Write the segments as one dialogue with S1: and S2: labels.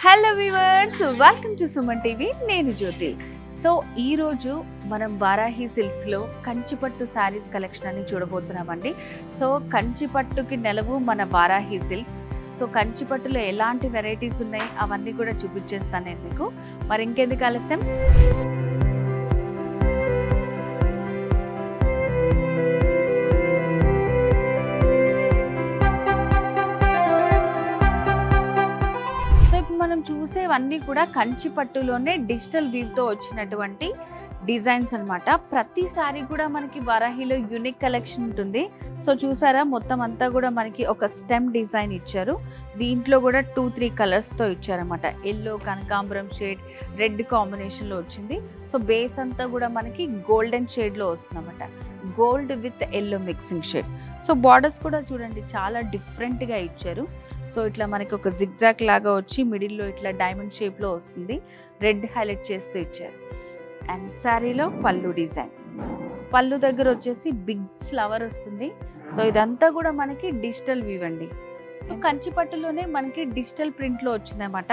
S1: Hello viewers, welcome to Suman TV. నేను జ్యోతి. So ఈరోజు మనం వారాహి సిల్క్స్లో కంచిపట్టు శారీస్ కలెక్షన్ అని చూడబోతున్నామండి. సో కంచిపట్టుకి నెలవు మన వారాహి సిల్క్స్. సో కంచిపట్టులో ఎలాంటి వెరైటీస్ ఉన్నాయి అవన్నీ కూడా చూపించేస్తాను నేను మీకు. మరి ఇంకెందుకు ఆలస్యం, మనం చూసేవన్నీ కూడా కంచిపట్టులోనే డిజిటల్ వీవ్తో వచ్చినటువంటి డిజైన్స్ అన్నమాట. ప్రతి సారీ కూడా మనకి వారాహిలో యూనిక్ కలెక్షన్ ఉంటుంది. సో చూసారా, మొత్తం అంతా కూడా మనకి ఒక స్టెమ్ డిజైన్ ఇచ్చారు. దీంట్లో కూడా 2-3 కలర్స్తో ఇచ్చారన్నమాట. ఎల్లో, కనకాంబరం షేడ్, రెడ్ కాంబినేషన్లో వచ్చింది. సో బేస్ అంతా కూడా మనకి గోల్డెన్ షేడ్లో వస్తుందన్నమాట. Gold with yellow mixing shade. So borders కూడా చూడండి చాలా డిఫరెంట్గా ఇచ్చారు. సో ఇట్లా మనకి ఒక జిగ్జాగ్ లాగా వచ్చి మిడిల్లో ఇట్లా డైమండ్ షేప్లో వస్తుంది. రెడ్ హైలైట్ చేస్తూ ఇచ్చారు. అండ్ శారీలో పళ్ళు డిజైన్, పళ్ళు దగ్గర వచ్చేసి బిగ్ ఫ్లవర్ వస్తుంది. సో ఇదంతా కూడా మనకి డిజిటల్ వీవ్ అండి. సో కంచిపట్టులోనే మనకి డిజిటల్ ప్రింట్లో వచ్చిందన్నమాట.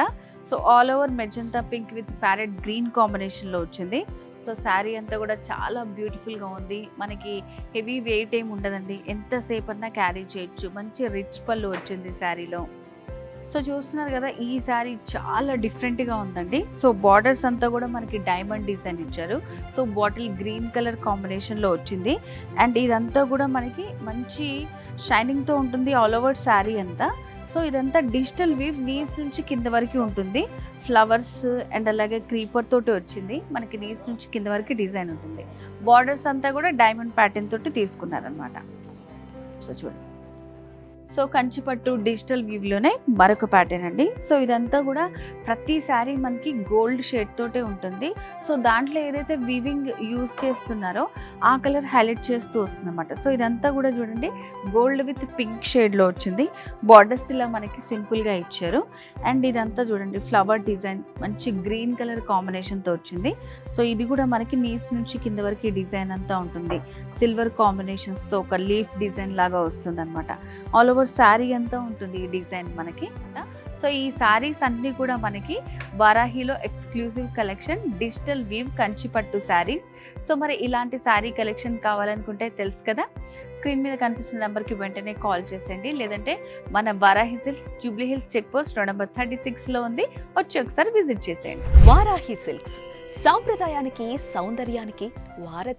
S1: So all over magenta pink with parrot green కాంబినేషన్లో వచ్చింది. సో శారీ అంతా కూడా చాలా బ్యూటిఫుల్గా ఉంది. మనకి హెవీ వెయిట్ ఏమి ఉండదండి, ఎంతసేపు అన్నా క్యారీ చేయొచ్చు. మంచి రిచ్ పళ్ళు వచ్చింది శారీలో. సో చూస్తున్నారు కదా, ఈ శారీ చాలా డిఫరెంట్గా ఉందండి. సో బార్డర్స్ అంతా కూడా మనకి డైమండ్ డిజైన్ ఇచ్చారు. సో బాటిల్ గ్రీన్ కలర్ కాంబినేషన్లో వచ్చింది. అండ్ ఇదంతా కూడా మనకి మంచి షైనింగ్తో ఉంటుంది ఆల్ ఓవర్ శారీ అంతా. సో ఇదంతా డిజిటల్ వీవ్, నీస్ నుంచి కింద వరకు ఉంటుంది. ఫ్లవర్స్ అండ్ అలాగే క్రీపర్ తోటి వచ్చింది. మనకి నీస్ నుంచి కింద వరకు డిజైన్ ఉంటుంది. బార్డర్స్ అంతా కూడా డైమండ్ ప్యాటర్న్ తోటి తీసుకున్నారనమాట. సో చూడండి, సో కంచిపట్టు డిజిటల్ వీవ్లోనే మరొక ప్యాటర్న్ అండి. సో ఇదంతా కూడా ప్రతి శారీ మనకి గోల్డ్ షేడ్ తోటే ఉంటుంది. సో దాంట్లో ఏదైతే వీవింగ్ యూజ్ చేస్తున్నారో ఆ కలర్ హైలైట్ చేస్తూ వస్తుంది అనమాట. సో ఇదంతా కూడా చూడండి గోల్డ్ విత్ పింక్ షేడ్లో వచ్చింది. బార్డర్స్ ఇలా మనకి సింపుల్గా ఇచ్చారు. అండ్ ఇదంతా చూడండి ఫ్లవర్ డిజైన్ మంచి గ్రీన్ కలర్ కాంబినేషన్తో వచ్చింది. సో ఇది కూడా మనకి నీస్ నుంచి కింద వరకు డిజైన్ అంతా ఉంటుంది. సిల్వర్ కాంబినేషన్స్తో ఒక లీఫ్ డిజైన్ లాగా వస్తుంది అనమాట. ఆల్ ఓవర్ శారీ అంతా ఉంటుంది ఈ డిజైన్ మనకి. సో ఈ శారీస్ అన్నీ కూడా మనకి వారాహిలో ఎక్స్క్లూజివ్ కలెక్షన్ డిజిటల్ వీవ్ కంచిపట్టు శారీస్. సో మరి ఇలాంటి శారీ కలెక్షన్ కావాలనుకుంటే తెలుసు కదా, స్క్రీన్ మీద కనిపిస్తున్న నెంబర్కి వెంటనే కాల్ చేసేయండి. లేదంటే మన Varahi Silks Jubilee Hills check post road number 36లో ఉంది. వచ్చి ఒకసారి విజిట్ చేసేయండి.
S2: వారాహి సిల్క్స్ సాంప్రదాయానికి సౌందర్యానికి వారధి.